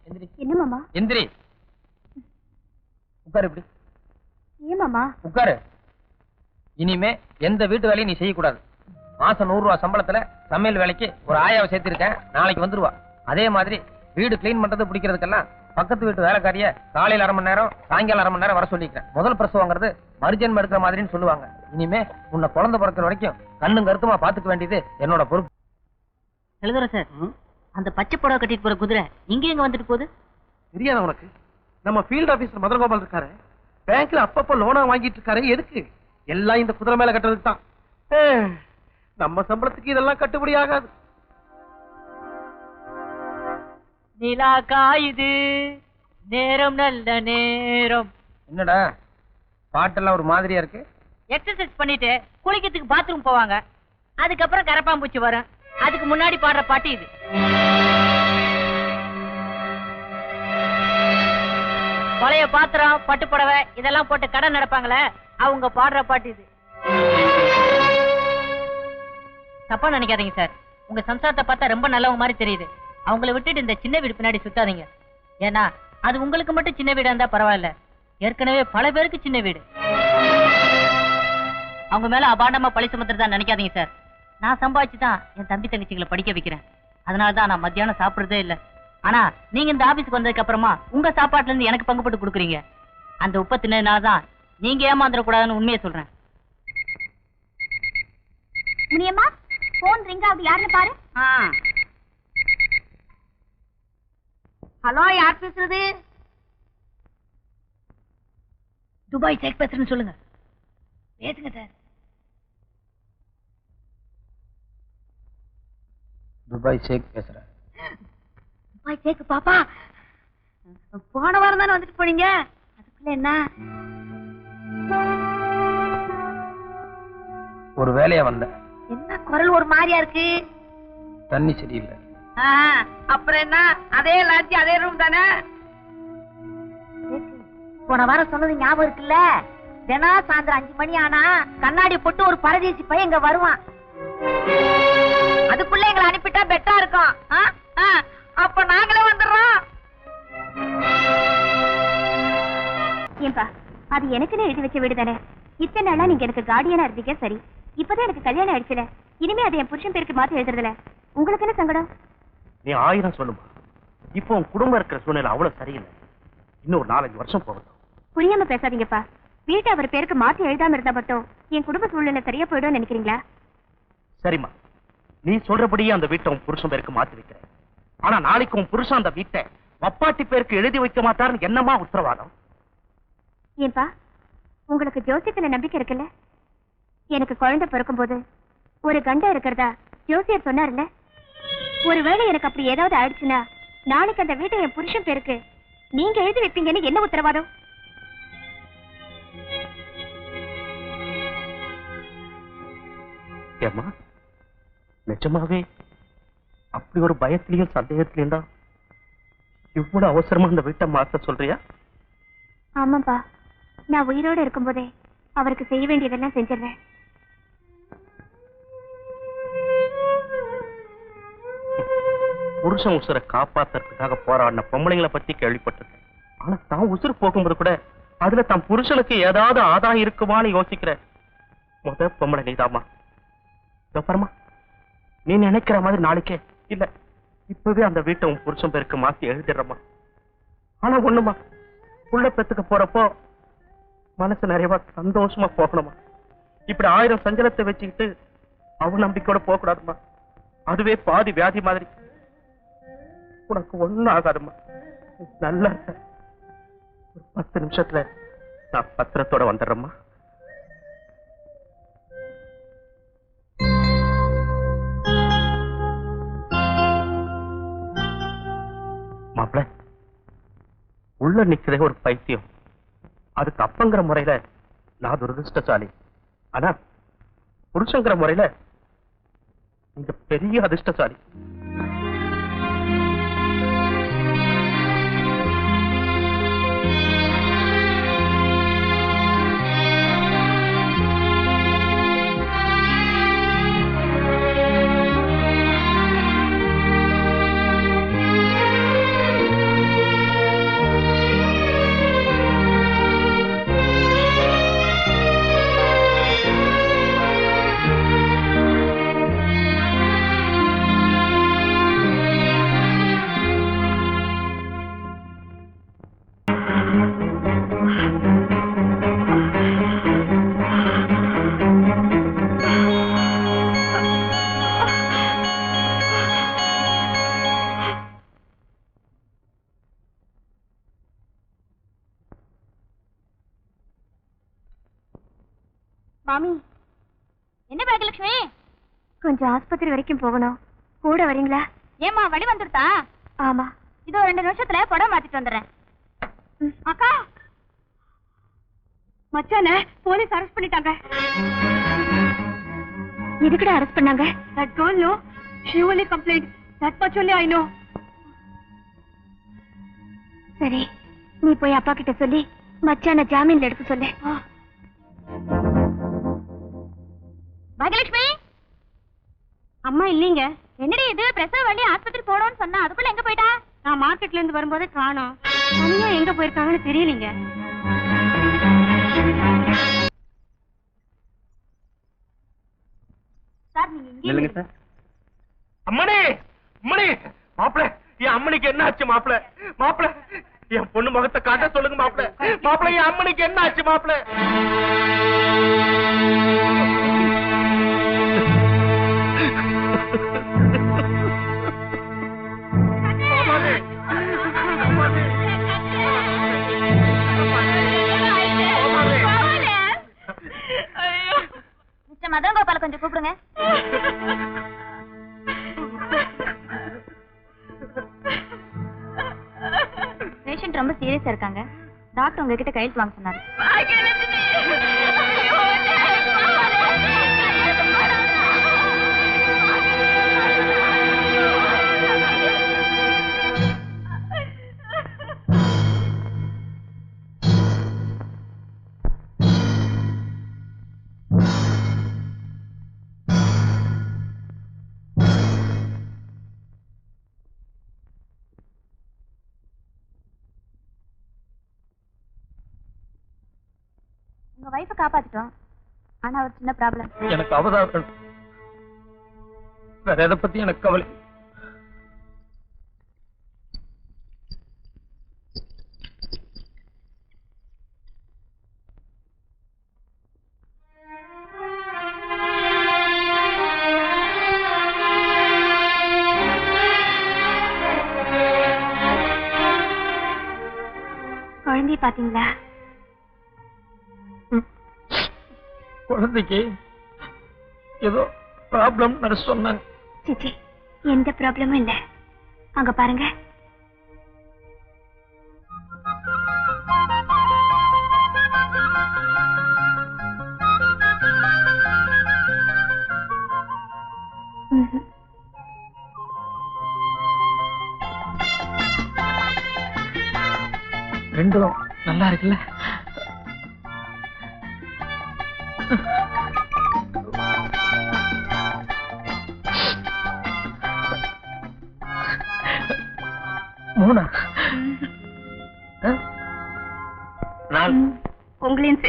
எந்திரி. என்ன மாமா? எந்திரி. உட்காரு. இப்படி ஏன் மாமா? உட்காரு. இனிமே எந்த வீட்டு வேலையும் நீ செய்யக்கூடாது. மாசம் 100 ரூபாய் சம்பளத்துல சமையல் வேலைக்கு ஒரு ஆயாவை சேர்த்திருக்கேன். நாளைக்கு வந்துருவா. அதே மாதிரி வீடு கிளீன் பண்றது பிடிக்கிறதுக்கெல்லாம் பக்கத்து வீட்டு வேலைக்காரிய காலையில் 1/2 மணி நேரம், சாயங்காலம் 1/2 மணி நேரம் வர சொல்லிக்கிறேன். முதல் பிரசவங்கிறது மறுஜன்மம் எடுக்கிற மாதிரின்னு சொல்லுவாங்க. இனிமே உன்னை குழந்தை பிறக்கிற வரைக்கும் கண்ணும் கருத்துமா பாத்துக்க வேண்டியது என்னோட பொறுப்பு. எழுதுற சார், அந்த பச்சை புடவை கட்டிட்டு போற குதிரை இங்க எங்க வந்துட்டு போகுது? தெரியாத உனக்கு? நம்ம ஃபீல்ட் ஆபீசர் மதுரகோபால் இருக்காரு, பேங்க்ல அப்பப்ப லோனா வாங்கிட்டு இருக்காரு. எதுக்கு? எல்லாம் இந்த குதிரை மேல கட்டுறதுக்கு தான். நம்ம சம்பளத்துக்கு இதெல்லாம் கட்டுப்படி ஆகாது. நிலா காயுது, நேரம் நல்ல நேரம். என்னடா பாட்டெல்லாம் ஒரு மாதிரியா இருக்கு? எக்ஸசைஸ் பண்ணிட்டு குளிக்கிறதுக்கு பாத்ரூம் போவாங்க, அதுக்கப்புறம் கரப்பாம்பூச்சி வரும். அதுக்கு முன்னாடி பாடுற பாட்டு இது. பழைய பாத்திரம், பட்டு புடவை இதெல்லாம் போட்டு கடை நடப்பாங்களே, அவங்க பாடுற பாட்டு இது. தப்பா நினைக்காதீங்க சார், உங்க சம்சாரத்தை பார்த்தா ரொம்ப நல்லவங்க மாதிரி தெரியுது. அவங்கள விட்டுட்டு இந்த சின்ன வீடு பின்னாடி சுத்தாதீங்க. ஏன்னா அது உங்களுக்கு மட்டும் சின்ன வீடா இருந்தா பரவாயில்ல, ஏற்கனவே பல பேருக்கு சின்ன வீடு. அவங்க மேல அபாண்டமா பழி சுமத்துறதா நினைக்காதீங்க சார். நான் சம்பாதிச்சுதான் என் தம்பி தங்கச்சிகளை படிக்க வைக்கிறேன். அதனாலதான் நான் மத்தியானம் சாப்பிடுறதே இல்லை. ஆனா நீங்க இந்த ஆபீஸ்க்கு வந்ததுக்கு அப்புறமா உங்க சாப்பாட்டுல இருந்து எனக்கு பங்கு போட்டு கொடுக்குறீங்க. அந்த உப்ப தின்னதுனாலதான் நீங்க ஏமாந்துடக்கூடாதுன்னு உண்மையை சொல்றேன். முனியம்மா, போன் ரிங் ஆகுது, யாருன்னு பாரு. ஹலோ, யார் பேசுறது? துபாய் ஷேக் பேசுறேன்னு சொல்லுங்க. பேசுங்க சார். துபாய் ஷேக் பேசுறேன். துபாய் ஷேக் பாப்பா, போன வாரம் தானே வந்துட்டு போனீங்க, அதுக்குள்ள என்ன? ஒரு வேலையா வந்த. என்ன குரல் ஒரு மாதிரியா இருக்கு? தண்ணி சரியில்லை. அப்புறம் என்ன, அதே லாட்ஜி அதே ரூம் தானே? போன வாரம் சொன்னது ஞாபகம் இருக்குல்ல? தினம் சாயந்தரம் 5 மணி ஆனா கண்ணாடி போட்டு ஒரு பரதேசி பையன் இங்க வருவான். அதுக்குள்ள எங்களை அனுப்பிட்டா பெட்டா இருக்கும். அப்ப நாங்களே வந்துடுறோம். ஏன்பா, அது எனக்குன்னு எழுதி வச்ச வீடு தானே. இத்தனை நாளா நீங்க எனக்கு கார்டியனா இருந்தீங்க, சரி. இப்பதான் எனக்கு கல்யாணம் ஆயிடுச்சுல, இனிமே அதை என் புருஷன் பேருக்கு மாத்தி எழுதுறதுல உங்களுக்கு என்ன சங்கடம்? நீ 1000 சொல்லுமா. இப்போ உன் குடும்பம் இருக்கிற சூழ்நிலை அவ்வளவு சரியில்லை. இன்னும் ஒரு 4-5 வருஷம் போகட்டும். புரியாம பேசாதீங்கப்பா. வீட்டை அவர் பேருக்கு மாத்தி எழுதாம இருந்தா மட்டும் என் குடும்ப சூழ்நிலை சரியா போயிடும் நினைக்கிறீங்களா? சரிம்மா, நீ சொல்றபடியே அந்த வீட்டை உன் புருஷன் பேருக்கு மாத்தி வைக்கிறேன். ஆனா நாளைக்கு உன் புருஷன் அந்த வீட்டை வப்பாட்டி பேருக்கு எழுதி வைக்க மாட்டாருன்னு என்னமா உத்தரவாதம்? ஏன்பா, உங்களுக்கு ஜோசியத்துல நம்பிக்கை இருக்குல்ல? எனக்கு குழந்தை பிறக்கும் போது ஒரு கண்டம் இருக்கிறதா ஜோசியர் சொன்னார்ல. ஒருவேளை எனக்கு அப்படி ஏதாவது ஆயிடுச்சுன்னா நாளைக்கு அந்த வீட்டை என் புருஷன் பேருக்கு நீங்க எழுதி வைப்பீங்கன்னு என்ன உத்தரவாதம்? ஏம்மா, நிஜமாவே அப்படி ஒரு பயத்திலையும் சந்தேகத்திலையும் தான் இவ்வளவு அவசரமா அந்த வீட்டை மாத்த சொல்றியா? ஆமாப்பா, நான் உயிரோடு இருக்கும்போதே அவருக்கு செய்ய வேண்டியதெல்லாம் செஞ்சிடறேன். புருஷன் உசுரை காப்பாத்துறதுக்காக போராடின பொம்பளைங்களை பத்தி கேள்விப்பட்டிருக்கேன். ஆனா தான் உசுறு போகும்போது கூட அதுல தான் புருஷனுக்கு ஏதாவது ஆதாயம் இருக்குமான்னு யோசிக்கிற முத பொம்பளை நீதாமா. பாருமா, நீ நினைக்கிற மாதிரி நாளைக்கே இல்ல, இப்பவே அந்த வீட்டை உன் புருஷன் பேருக்கு மாத்தி எழுதிடுறமா. ஆனா ஒண்ணுமா, புள்ள பெத்துக்க போறப்போ மனசு நிறைவா சந்தோஷமா போகணுமா. இப்படி 1000 சஞ்சலத்தை வச்சுக்கிட்டு அவ நம்பிக்கையோட போக கூடாதுமா. அதுவே பாதி வியாதி மாதிரி. உனக்கு ஒண்ணும் ஆகாதுமா, நல்லா இருக்க. ஒரு 10 நிமிஷத்துல நான் பத்திரத்தோட வந்துடுறேம்மா. மாப்பிள்ள, உள்ள நிக்கிறதே ஒரு பைத்தியம். அதுக்கு அப்பங்கிற முறையில நான் துரதிருஷ்டசாலி. ஆனா புருஷங்கிற முறையில நீங்க பெரிய அதிர்ஷ்டசாலி. மாமி, என்ன பாக்கியலட்சுமி? கொஞ்சம் ஆஸ்பத்திரி வரைக்கும் போகணும், கூட வரீங்களா? ஏமா வழி வந்துட்டா? ஆமா, இதோ 2 நிமிஷத்துல படம் மாத்திட்டு வந்துடுறேன். அக்கா, மச்சான போலீஸ் அரெஸ்ட் பண்ணிட்டாங்க. எதுக்குடா அரெஸ்ட் பண்ணாங்க? That girl, no, she only complained. That much only I know. சரி, நீ போய் அப்பா கிட்ட சொல்லி மச்சான ஜாமீன்ல எடுக்க சொல்லு. பாகியலட்சுமி, அம்மா இல்லீங்க. என்னடி இது, பிரசவ வழி ஆஸ்பத்திரி போறோம்னு சொன்னா அதுக்குள்ள எங்க போயிட்டா? நான் மார்க்கெட்ல இருந்து வரும்போதே காணோம். தனியா எங்க போயிருக்காங்கன்னு தெரியலீங்க. சார், நீங்க இங்கே இல்லைங்க சார். அம்மனே, அம்மனே, மாப்பிள, என் அம்மனுக்கு என்ன ஆச்சு மாப்பிள? மாப்பிள, என் பொண்ணு முகத்தை காட்ட சொல்லுங்க மாப்பிள. மாப்பிள, என் அம்மனுக்கு என்ன ஆச்சு மாப்பிள? மிஸ்டர் மதன் கோபால கொஞ்சம் கூப்பிடுங்க. பேஷண்ட் ரொம்ப சீரியஸா இருக்காங்க. டாக்டர் உங்ககிட்ட கையெழுத்து வாங்க சொன்னாரு. உங்க வைஃபை காப்பாத்திட்டோம். ஆனா ஒரு சின்ன ப்ராப்ளம். எனக்கு அவதாரம், வேற எதை பத்தி எனக்கு கவலை. குழந்தைய பாத்தீங்களா? குழந்தைக்கு ஏதோ ப்ராப்ளம் சொன்னாங்க. சிச்சி, எந்த ப்ராப்ளமும் இல்ல. அங்க பாருங்க. ரெண்டும் நல்லா இருக்குல்ல? மூணா? நான் உங்களையும்